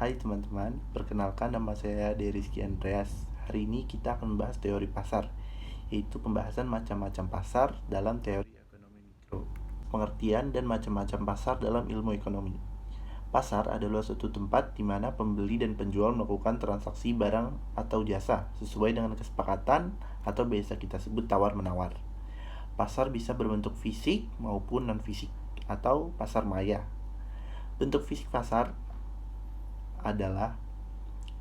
Hai teman-teman, perkenalkan nama saya Rizky Andreas. Hari ini kita akan membahas teori pasar, yaitu pembahasan macam-macam pasar dalam teori ekonomi mikro, pengertian dan macam-macam pasar dalam ilmu ekonomi. Pasar adalah suatu tempat di mana pembeli dan penjual melakukan transaksi barang atau jasa sesuai dengan kesepakatan atau biasa kita sebut tawar-menawar. Pasar bisa berbentuk fisik maupun non-fisik atau pasar maya. Bentuk fisik pasar adalah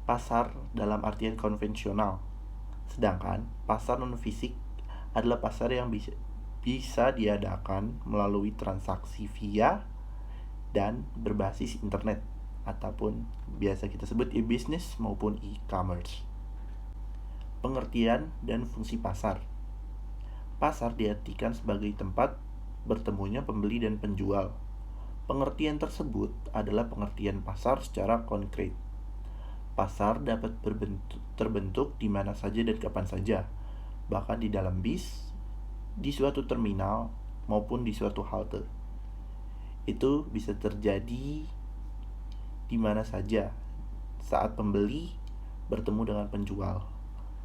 pasar dalam artian konvensional. Sedangkan pasar non-fisik adalah pasar yang bisa diadakan melalui transaksi via dan berbasis internet ataupun biasa kita sebut e-business maupun e-commerce. Pengertian dan fungsi pasar. Pasar diartikan sebagai tempat bertemunya pembeli dan penjual. Pengertian tersebut adalah pengertian pasar secara konkret. Pasar dapat terbentuk di mana saja dan kapan saja, bahkan di dalam bis, di suatu terminal, maupun di suatu halte. Itu bisa terjadi di mana saja saat pembeli bertemu dengan penjual.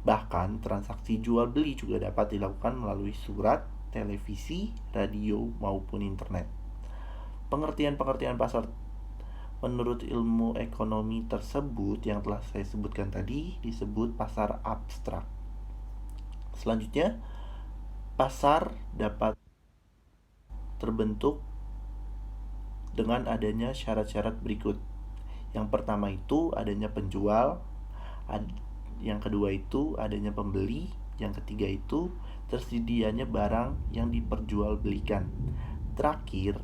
Bahkan transaksi jual beli juga dapat dilakukan melalui surat, televisi, radio, maupun internet. Pengertian pasar menurut ilmu ekonomi tersebut yang telah saya sebutkan tadi disebut pasar abstrak. Selanjutnya, pasar dapat terbentuk dengan adanya syarat-syarat berikut. Yang pertama itu adanya penjual, yang kedua itu adanya pembeli, yang ketiga itu tersedianya barang yang diperjualbelikan. Terakhir,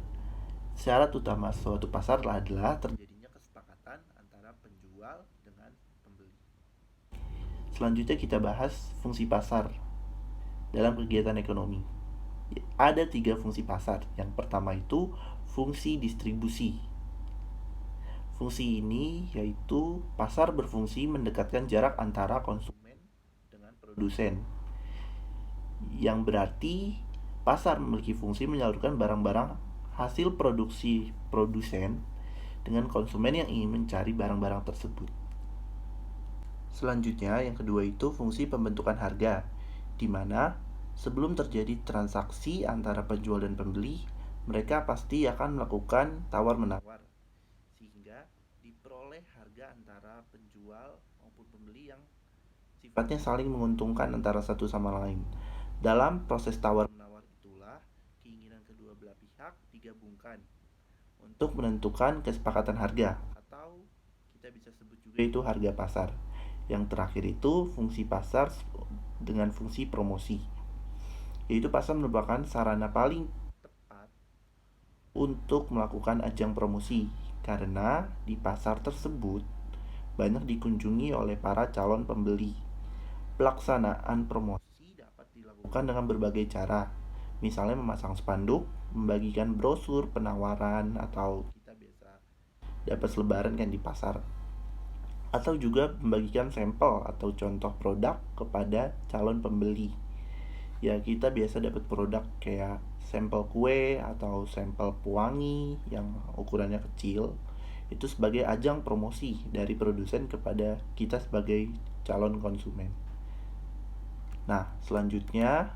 syarat utama suatu pasar adalah terjadinya kesepakatan antara penjual dengan pembeli. Selanjutnya kita bahas fungsi pasar dalam kegiatan ekonomi. Ada 3 fungsi pasar. Yang pertama itu fungsi distribusi. Fungsi ini yaitu pasar berfungsi mendekatkan jarak antara konsumen dengan produsen. Yang berarti pasar memiliki fungsi menyalurkan barang-barang hasil produksi produsen dengan konsumen yang ingin mencari barang-barang tersebut. Selanjutnya, yang kedua itu fungsi pembentukan harga, di mana sebelum terjadi transaksi antara penjual dan pembeli, mereka pasti akan melakukan tawar-menawar, sehingga diperoleh harga antara penjual maupun pembeli yang sifatnya saling menguntungkan antara satu sama lain. Dalam proses tawar-menawar itulah keinginan kedua belah pihak digabungkan untuk menentukan kesepakatan harga, atau kita bisa sebut juga itu harga pasar. Yang terakhir itu fungsi pasar dengan fungsi promosi, yaitu pasar merupakan sarana paling tepat untuk melakukan ajang promosi, karena di pasar tersebut banyak dikunjungi oleh para calon pembeli. Pelaksanaan promosi dapat dilakukan dengan berbagai cara, misalnya memasang spanduk, membagikan brosur penawaran, atau kita biasa dapat selebaran kan di pasar, atau juga membagikan sampel atau contoh produk kepada calon pembeli. Ya, kita biasa dapat produk kayak sampel kue atau sampel pewangi yang ukurannya kecil, itu sebagai ajang promosi dari produsen kepada kita sebagai calon konsumen. Nah, selanjutnya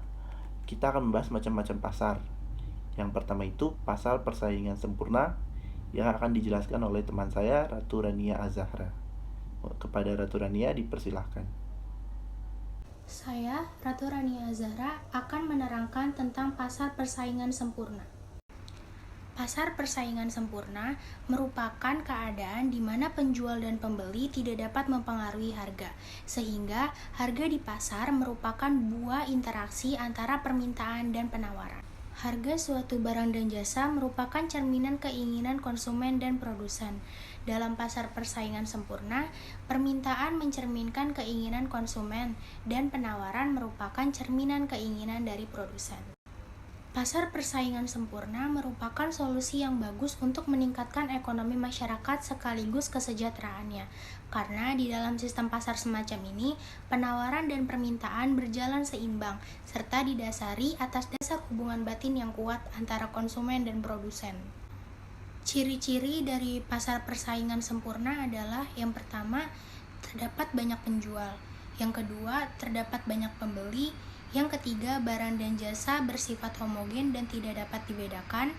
kita akan membahas macam-macam pasar. Yang pertama itu pasar persaingan sempurna yang akan dijelaskan oleh teman saya, Ratu Rania Azahra. Kepada Ratu Rania dipersilahkan. Saya, Ratu Rania Azahra, akan menerangkan tentang pasar persaingan sempurna. Pasar persaingan sempurna merupakan keadaan di mana penjual dan pembeli tidak dapat mempengaruhi harga, sehingga harga di pasar merupakan buah interaksi antara permintaan dan penawaran. Harga suatu barang dan jasa merupakan cerminan keinginan konsumen dan produsen. Dalam pasar persaingan sempurna, permintaan mencerminkan keinginan konsumen dan penawaran merupakan cerminan keinginan dari produsen. Pasar persaingan sempurna merupakan solusi yang bagus untuk meningkatkan ekonomi masyarakat sekaligus kesejahteraannya, karena di dalam sistem pasar semacam ini, penawaran dan permintaan berjalan seimbang, serta didasari atas dasar hubungan batin yang kuat antara konsumen dan produsen. Ciri-ciri dari pasar persaingan sempurna adalah yang pertama, terdapat banyak penjual. Yang kedua, terdapat banyak pembeli. Yang ketiga, barang dan jasa bersifat homogen dan tidak dapat dibedakan.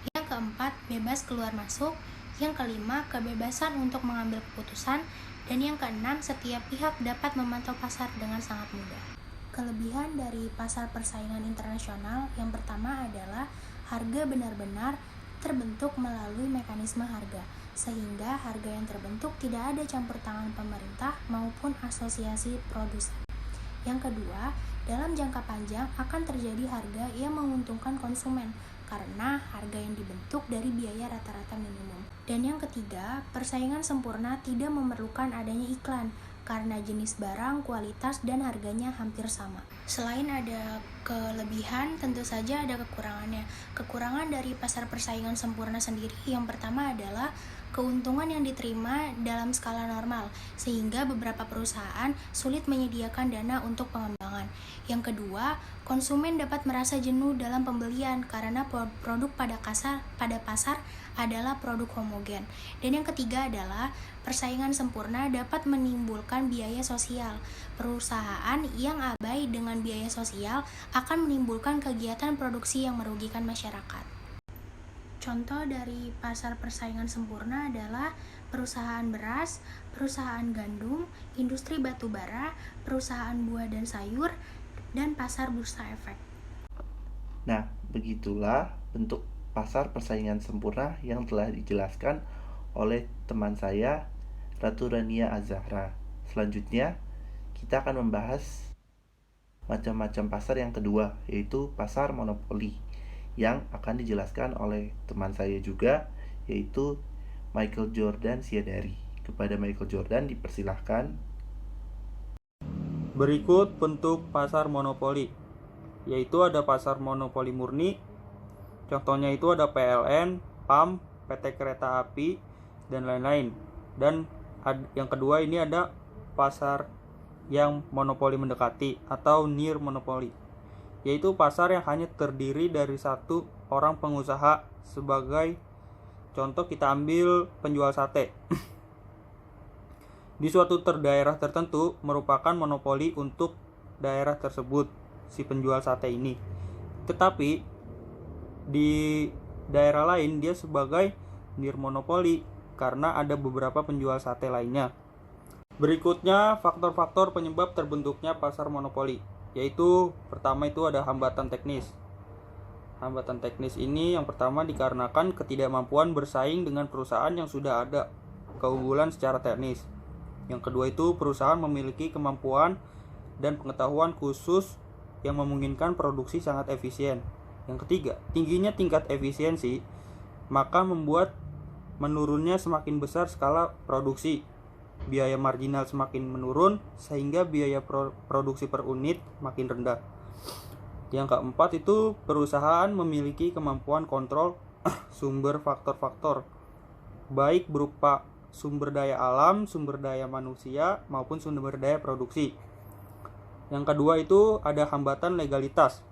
Yang keempat, bebas keluar masuk. Yang kelima, kebebasan untuk mengambil keputusan. Dan yang keenam, setiap pihak dapat memantau pasar dengan sangat mudah. Kelebihan dari pasar persaingan internasional yang pertama adalah harga benar-benar terbentuk melalui mekanisme harga, sehingga harga yang terbentuk tidak ada campur tangan pemerintah maupun asosiasi produsen. Yang kedua, dalam jangka panjang akan terjadi harga yang menguntungkan konsumen karena harga yang dibentuk dari biaya rata-rata minimum. Dan yang ketiga, persaingan sempurna tidak memerlukan adanya iklan karena jenis barang, kualitas, dan harganya hampir sama. Selain ada kelebihan, tentu saja ada kekurangannya. Kekurangan dari pasar persaingan sempurna sendiri yang pertama adalah keuntungan yang diterima dalam skala normal, sehingga beberapa perusahaan sulit menyediakan dana untuk pengembangan. Yang kedua, konsumen dapat merasa jenuh dalam pembelian karena produk pada pasar adalah produk homogen. Dan yang ketiga adalah persaingan sempurna dapat menimbulkan biaya sosial. Perusahaan yang abai dengan biaya sosial akan menimbulkan kegiatan produksi yang merugikan masyarakat. Contoh dari pasar persaingan sempurna adalah perusahaan beras, perusahaan gandum, industri batu bara, perusahaan buah dan sayur, dan pasar bursa efek. Nah, begitulah bentuk pasar persaingan sempurna yang telah dijelaskan oleh teman saya, Ratu Rania Azahra. Selanjutnya, kita akan membahas macam-macam pasar yang kedua, yaitu pasar monopoli, yang akan dijelaskan oleh teman saya juga, yaitu Michael Jordan Siadari. Kepada Michael Jordan dipersilahkan. Berikut bentuk pasar monopoli, yaitu ada pasar monopoli murni. Contohnya itu ada PLN, PAM, PT Kereta Api, dan lain-lain. Dan yang kedua ini ada pasar yang monopoli mendekati atau near monopoli, yaitu pasar yang hanya terdiri dari satu orang pengusaha. Sebagai contoh kita ambil penjual sate. Di suatu daerah tertentu merupakan monopoli untuk daerah tersebut si penjual sate ini. Tetapi di daerah lain dia sebagai near monopoli karena ada beberapa penjual sate lainnya. Berikutnya faktor-faktor penyebab terbentuknya pasar monopoli, yaitu pertama itu ada hambatan teknis. Hambatan teknis ini yang pertama dikarenakan ketidakmampuan bersaing dengan perusahaan yang sudah ada keunggulan secara teknis. Yang kedua itu perusahaan memiliki kemampuan dan pengetahuan khusus yang memungkinkan produksi sangat efisien. Yang ketiga, tingginya tingkat efisiensi maka membuat menurunnya semakin besar skala produksi. Biaya marginal semakin menurun sehingga biaya produksi per unit makin rendah. Yang keempat itu perusahaan memiliki kemampuan kontrol sumber faktor-faktor, baik berupa sumber daya alam, sumber daya manusia, maupun sumber daya produksi. Yang kedua itu ada hambatan legalitas.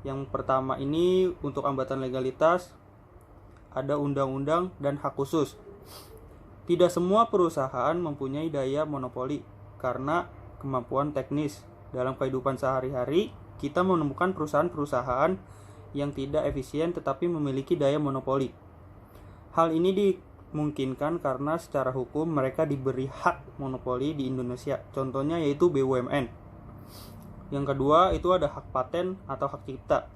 Yang pertama ini untuk hambatan legalitas ada undang-undang dan hak khusus. Tidak semua perusahaan mempunyai daya monopoli karena kemampuan teknis. Dalam kehidupan sehari-hari, kita menemukan perusahaan-perusahaan yang tidak efisien tetapi memiliki daya monopoli. Hal ini dimungkinkan karena secara hukum mereka diberi hak monopoli di Indonesia. Contohnya yaitu BUMN. Yang kedua itu ada hak paten atau hak cipta.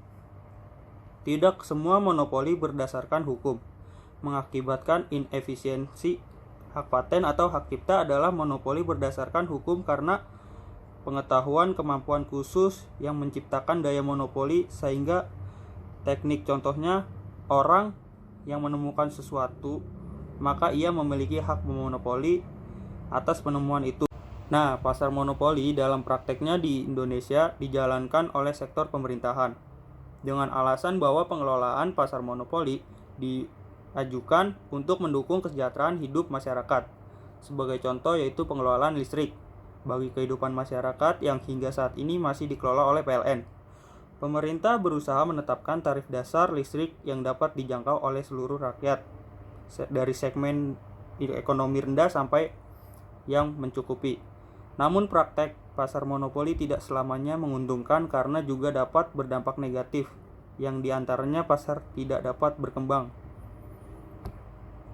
Tidak semua monopoli berdasarkan hukum, mengakibatkan inefisiensi. Hak paten atau hak cipta adalah monopoli berdasarkan hukum karena pengetahuan kemampuan khusus yang menciptakan daya monopoli sehingga teknik. Contohnya orang yang menemukan sesuatu maka ia memiliki hak monopoli atas penemuan itu. Nah, pasar monopoli dalam prakteknya di Indonesia dijalankan oleh sektor pemerintahan dengan alasan bahwa pengelolaan pasar monopoli diajukan untuk mendukung kesejahteraan hidup masyarakat. Sebagai contoh yaitu pengelolaan listrik bagi kehidupan masyarakat yang hingga saat ini masih dikelola oleh PLN. Pemerintah berusaha menetapkan tarif dasar listrik yang dapat dijangkau oleh seluruh rakyat, dari segmen ekonomi rendah sampai yang mencukupi. Namun praktek pasar monopoli tidak selamanya menguntungkan karena juga dapat berdampak negatif, yang diantaranya pasar tidak dapat berkembang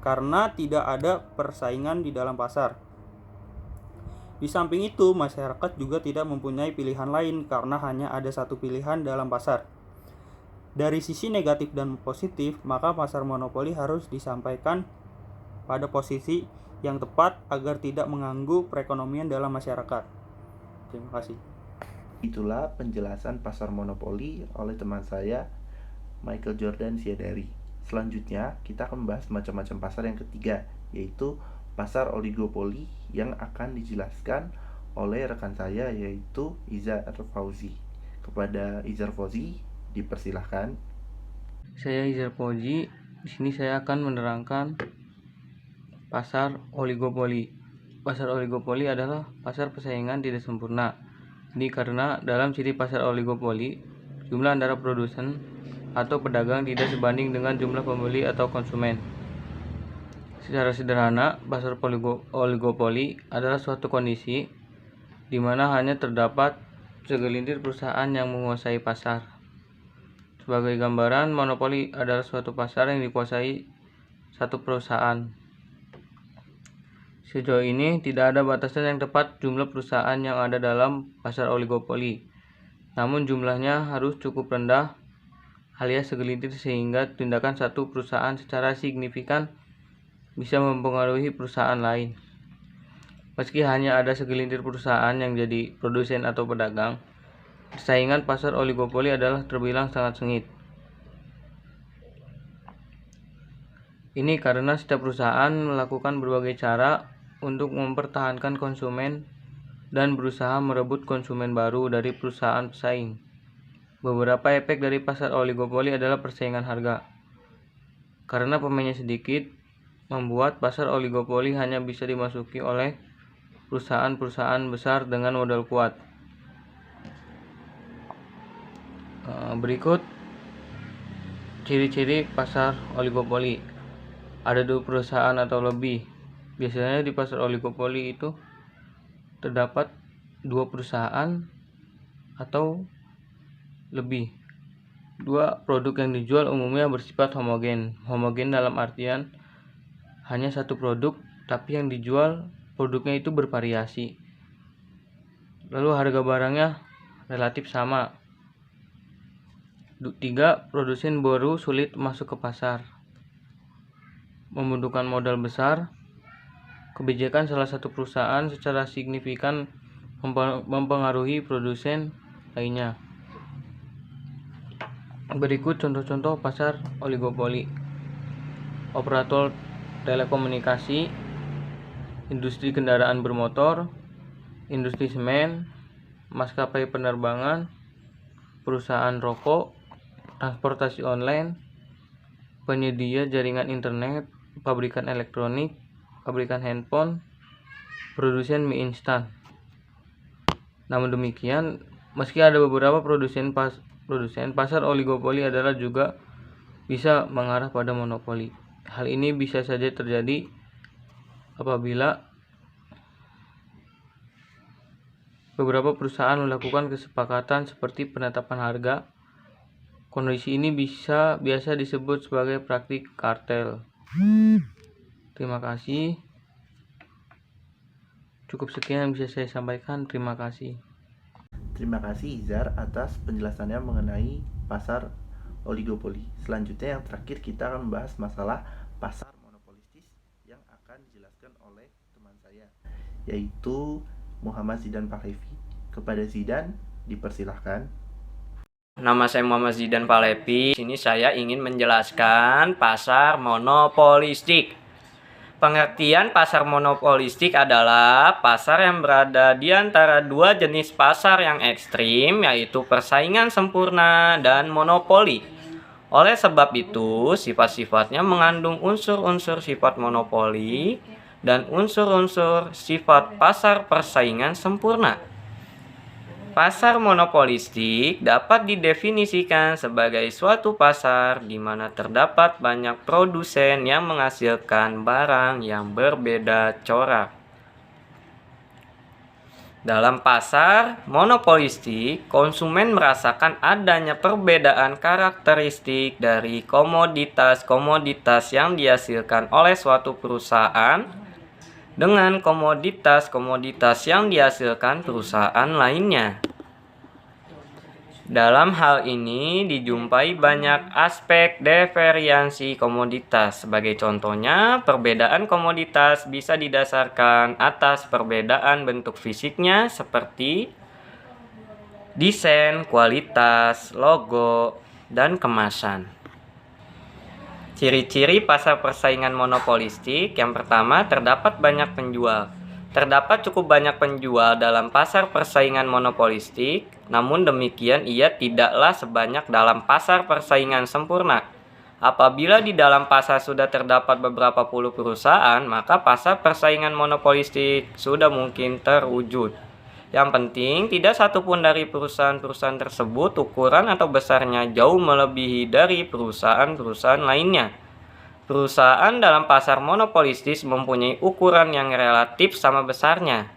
karena tidak ada persaingan di dalam pasar. Di samping itu, masyarakat juga tidak mempunyai pilihan lain karena hanya ada satu pilihan dalam pasar. Dari sisi negatif dan positif, maka pasar monopoli harus disampaikan pada posisi yang tepat agar tidak mengganggu perekonomian dalam masyarakat. Terima kasih. Itulah penjelasan pasar monopoli oleh teman saya, Michael Jordan Siadari. Selanjutnya, kita akan membahas macam-macam pasar yang ketiga, yaitu pasar oligopoli yang akan dijelaskan oleh rekan saya, yaitu Izar Fauzi. Kepada Izar Fauzi, dipersilahkan. Saya Izar Fauzi. Di sini saya akan menerangkan pasar oligopoli. Pasar oligopoli adalah pasar persaingan tidak sempurna. Ini karena dalam ciri pasar oligopoli, jumlah antara produsen atau pedagang tidak sebanding dengan jumlah pembeli atau konsumen. Secara sederhana, pasar oligopoli adalah suatu kondisi di mana hanya terdapat segelintir perusahaan yang menguasai pasar. Sebagai gambaran, monopoli adalah suatu pasar yang dikuasai satu perusahaan. Sejauh ini tidak ada batasan yang tepat jumlah perusahaan yang ada dalam pasar oligopoli. Namun jumlahnya harus cukup rendah alias segelintir sehingga tindakan satu perusahaan secara signifikan bisa mempengaruhi perusahaan lain. Meski hanya ada segelintir perusahaan yang jadi produsen atau pedagang, persaingan pasar oligopoli adalah terbilang sangat sengit. Ini karena setiap perusahaan melakukan berbagai cara untuk mempertahankan konsumen dan berusaha merebut konsumen baru dari perusahaan pesaing. Beberapa efek dari pasar oligopoli adalah persaingan harga. Karena pemainnya sedikit, membuat pasar oligopoli hanya bisa dimasuki oleh perusahaan-perusahaan besar dengan modal kuat. Berikut ciri-ciri pasar oligopoli. Ada 2 perusahaan atau lebih. Biasanya di pasar oligopoli itu terdapat 2 perusahaan atau lebih. 2 produk yang dijual umumnya bersifat homogen. Homogen dalam artian hanya satu produk, tapi yang dijual produknya itu bervariasi. Lalu harga barangnya relatif sama. 3. Produsen baru sulit masuk ke pasar. Membutuhkan modal besar. Kebijakan salah satu perusahaan secara signifikan mempengaruhi produsen lainnya. Berikut contoh-contoh pasar oligopoli. Operator telekomunikasi, industri kendaraan bermotor, industri semen, maskapai penerbangan, perusahaan rokok, transportasi online, penyedia jaringan internet, pabrikan elektronik, pabrikan handphone, produsen mie instan. Namun demikian, meski ada beberapa produsen, pasar oligopoli adalah juga bisa mengarah pada monopoli. Hal ini bisa saja terjadi apabila beberapa perusahaan melakukan kesepakatan seperti penetapan harga. Kondisi ini biasa disebut sebagai praktik kartel. Terima kasih. Cukup sekian yang bisa saya sampaikan. Terima kasih. Terima kasih Izar atas penjelasannya mengenai pasar oligopoli. Selanjutnya yang terakhir kita akan membahas masalah pasar monopolistis yang akan dijelaskan oleh teman saya, yaitu Muhammad Zidan Pahlevi. Kepada Zidan, dipersilahkan. Nama saya Muhammad Zidan Pahlevi. Di sini saya ingin menjelaskan pasar monopolistik. Pengertian pasar monopolistik adalah pasar yang berada di antara 2 jenis pasar yang ekstrim, yaitu persaingan sempurna dan monopoli. Oleh sebab itu, sifat-sifatnya mengandung unsur-unsur sifat monopoli dan unsur-unsur sifat pasar persaingan sempurna. Pasar monopolistik dapat didefinisikan sebagai suatu pasar di mana terdapat banyak produsen yang menghasilkan barang yang berbeda corak. Dalam pasar monopolistik, konsumen merasakan adanya perbedaan karakteristik dari komoditas-komoditas yang dihasilkan oleh suatu perusahaan dengan komoditas-komoditas yang dihasilkan perusahaan lainnya. Dalam hal ini dijumpai banyak aspek diferensiasi komoditas. Sebagai contohnya, perbedaan komoditas bisa didasarkan atas perbedaan bentuk fisiknya seperti desain, kualitas, logo, dan kemasan. Ciri-ciri pasar persaingan monopolistik: yang pertama, terdapat banyak penjual. Terdapat cukup banyak penjual dalam pasar persaingan monopolistik, namun demikian ia tidaklah sebanyak dalam pasar persaingan sempurna. Apabila di dalam pasar sudah terdapat beberapa puluh perusahaan, maka pasar persaingan monopolistik sudah mungkin terwujud. Yang penting, tidak satupun dari perusahaan-perusahaan tersebut ukuran atau besarnya jauh melebihi dari perusahaan-perusahaan lainnya. Perusahaan dalam pasar monopolistis mempunyai ukuran yang relatif sama besarnya.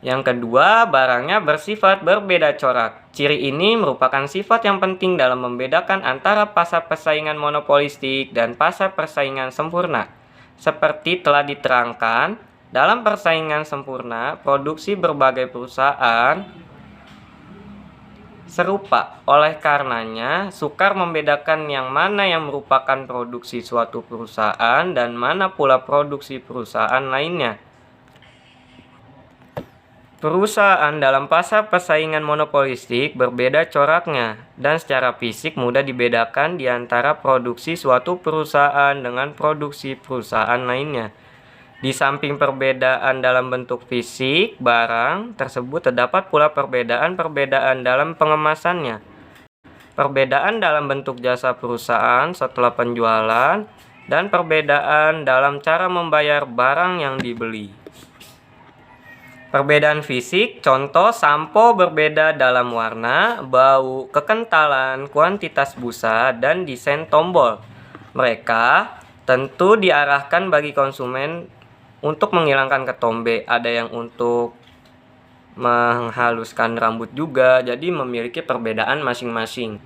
Yang kedua, barangnya bersifat berbeda corak. Ciri ini merupakan sifat yang penting dalam membedakan antara pasar persaingan monopolistik dan pasar persaingan sempurna. Seperti telah diterangkan, dalam persaingan sempurna, produksi berbagai perusahaan serupa. Oleh karenanya, sukar membedakan yang mana yang merupakan produksi suatu perusahaan dan mana pula produksi perusahaan lainnya. Perusahaan dalam pasar persaingan monopolistik berbeda coraknya, dan secara fisik mudah dibedakan di antara produksi suatu perusahaan dengan produksi perusahaan lainnya. Di samping perbedaan dalam bentuk fisik barang tersebut, terdapat pula perbedaan-perbedaan dalam pengemasannya, perbedaan dalam bentuk jasa perusahaan setelah penjualan, dan perbedaan dalam cara membayar barang yang dibeli. Perbedaan fisik, contoh sampo berbeda dalam warna, bau, kekentalan, kuantitas busa, dan desain tombol. Mereka tentu diarahkan bagi konsumen untuk menghilangkan ketombe, ada yang untuk menghaluskan rambut juga, jadi memiliki perbedaan masing-masing.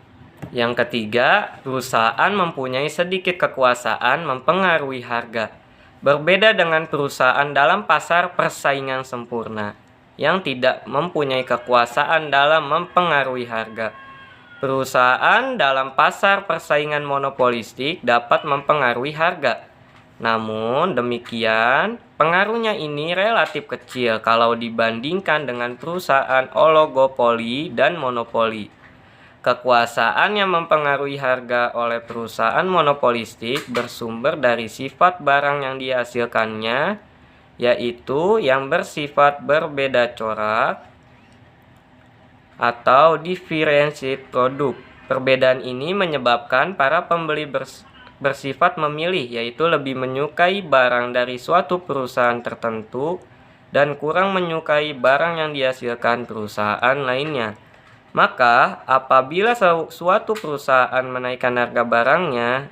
Yang ketiga, perusahaan mempunyai sedikit kekuasaan mempengaruhi harga. Berbeda dengan perusahaan dalam pasar persaingan sempurna yang tidak mempunyai kekuasaan dalam mempengaruhi harga. Perusahaan dalam pasar persaingan monopolistik dapat mempengaruhi harga. Namun demikian, pengaruhnya ini relatif kecil kalau dibandingkan dengan perusahaan oligopoli dan monopoli. Kekuasaan yang mempengaruhi harga oleh perusahaan monopolistik bersumber dari sifat barang yang dihasilkannya, yaitu yang bersifat berbeda corak atau differentiated product. Perbedaan ini menyebabkan para pembeli bersifat memilih, yaitu lebih menyukai barang dari suatu perusahaan tertentu dan kurang menyukai barang yang dihasilkan perusahaan lainnya. Maka, apabila suatu perusahaan menaikkan harga barangnya,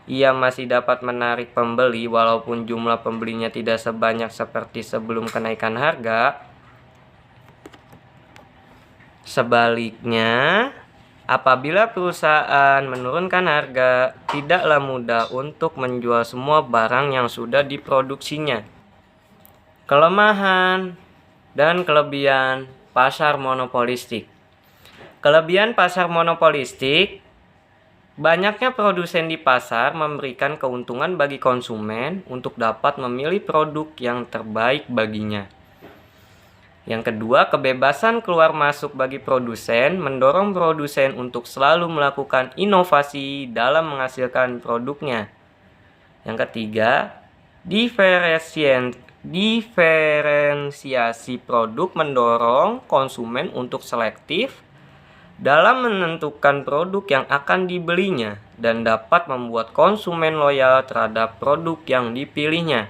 ia masih dapat menarik pembeli walaupun jumlah pembelinya tidak sebanyak seperti sebelum kenaikan harga. Sebaliknya, apabila perusahaan menurunkan harga, tidaklah mudah untuk menjual semua barang yang sudah diproduksinya. Kelemahan dan kelebihan pasar monopolistik. Kelebihan pasar monopolistik: banyaknya produsen di pasar memberikan keuntungan bagi konsumen untuk dapat memilih produk yang terbaik baginya. Yang kedua, kebebasan keluar masuk bagi produsen mendorong produsen untuk selalu melakukan inovasi dalam menghasilkan produknya. Yang ketiga, diferensiasi produk mendorong konsumen untuk selektif dalam menentukan produk yang akan dibelinya dan dapat membuat konsumen loyal terhadap produk yang dipilihnya.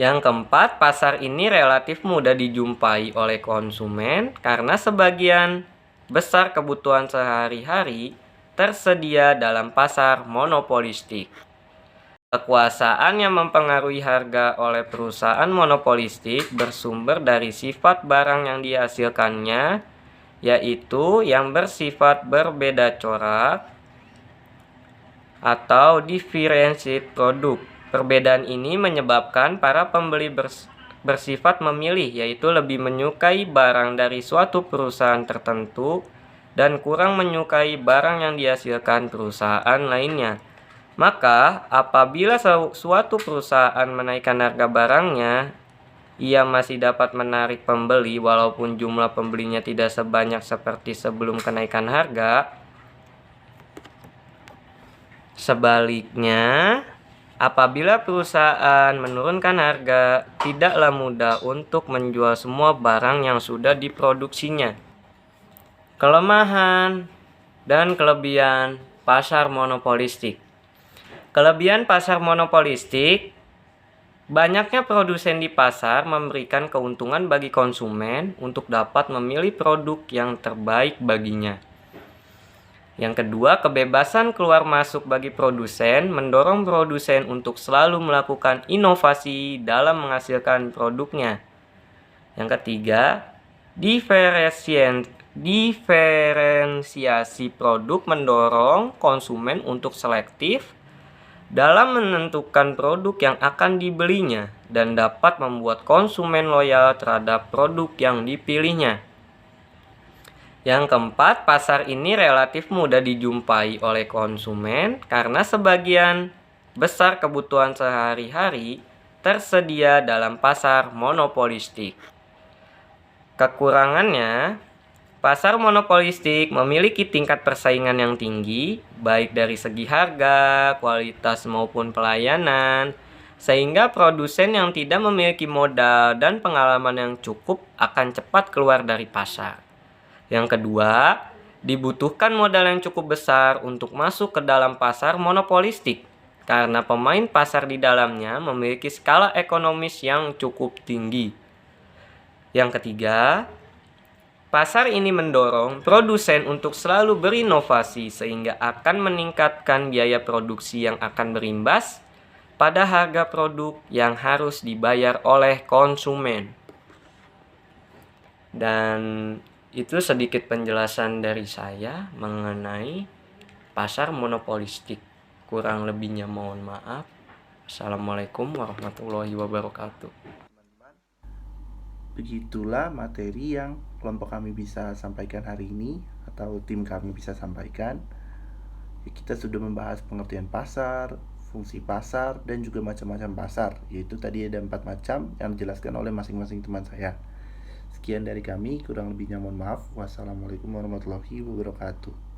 Yang keempat, pasar ini relatif mudah dijumpai oleh konsumen karena sebagian besar kebutuhan sehari-hari tersedia dalam pasar monopolistik. Kekuasaan yang mempengaruhi harga oleh perusahaan monopolistik bersumber dari sifat barang yang dihasilkannya, yaitu yang bersifat berbeda corak atau differentiated produk. Perbedaan ini menyebabkan para pembeli bersifat memilih, yaitu lebih menyukai barang dari suatu perusahaan tertentu dan kurang menyukai barang yang dihasilkan perusahaan lainnya. Maka, apabila suatu perusahaan menaikkan harga barangnya, ia masih dapat menarik pembeli walaupun jumlah pembelinya tidak sebanyak seperti sebelum kenaikan harga. Sebaliknya, apabila perusahaan menurunkan harga, tidaklah mudah untuk menjual semua barang yang sudah diproduksinya. Kelemahan dan kelebihan pasar monopolistik. Kelebihan pasar monopolistik, banyaknya produsen di pasar memberikan keuntungan bagi konsumen untuk dapat memilih produk yang terbaik baginya. Yang kedua, kebebasan keluar masuk bagi produsen mendorong produsen untuk selalu melakukan inovasi dalam menghasilkan produknya. Yang ketiga, diferensiasi produk mendorong konsumen untuk selektif dalam menentukan produk yang akan dibelinya dan dapat membuat konsumen loyal terhadap produk yang dipilihnya. Yang keempat, pasar ini relatif mudah dijumpai oleh konsumen karena sebagian besar kebutuhan sehari-hari tersedia dalam pasar monopolistik. Kekurangannya, pasar monopolistik memiliki tingkat persaingan yang tinggi, baik dari segi harga, kualitas maupun pelayanan, sehingga produsen yang tidak memiliki modal dan pengalaman yang cukup akan cepat keluar dari pasar. Yang kedua, dibutuhkan modal yang cukup besar untuk masuk ke dalam pasar monopolistik, karena pemain pasar di dalamnya memiliki skala ekonomis yang cukup tinggi. Yang ketiga, pasar ini mendorong produsen untuk selalu berinovasi sehingga akan meningkatkan biaya produksi yang akan berimbas pada harga produk yang harus dibayar oleh konsumen. Dan itu sedikit penjelasan dari saya mengenai pasar monopolistik. Kurang lebihnya mohon maaf. Assalamualaikum warahmatullahi wabarakatuh. Begitulah materi yang kelompok kami bisa sampaikan hari ini atau tim kami bisa sampaikan. Kita sudah membahas pengertian pasar, fungsi pasar, dan juga macam-macam pasar. Yaitu tadi ada 4 macam yang dijelaskan oleh masing-masing teman saya. Sekian dari kami, kurang lebihnya mohon maaf. Wassalamualaikum warahmatullahi wabarakatuh.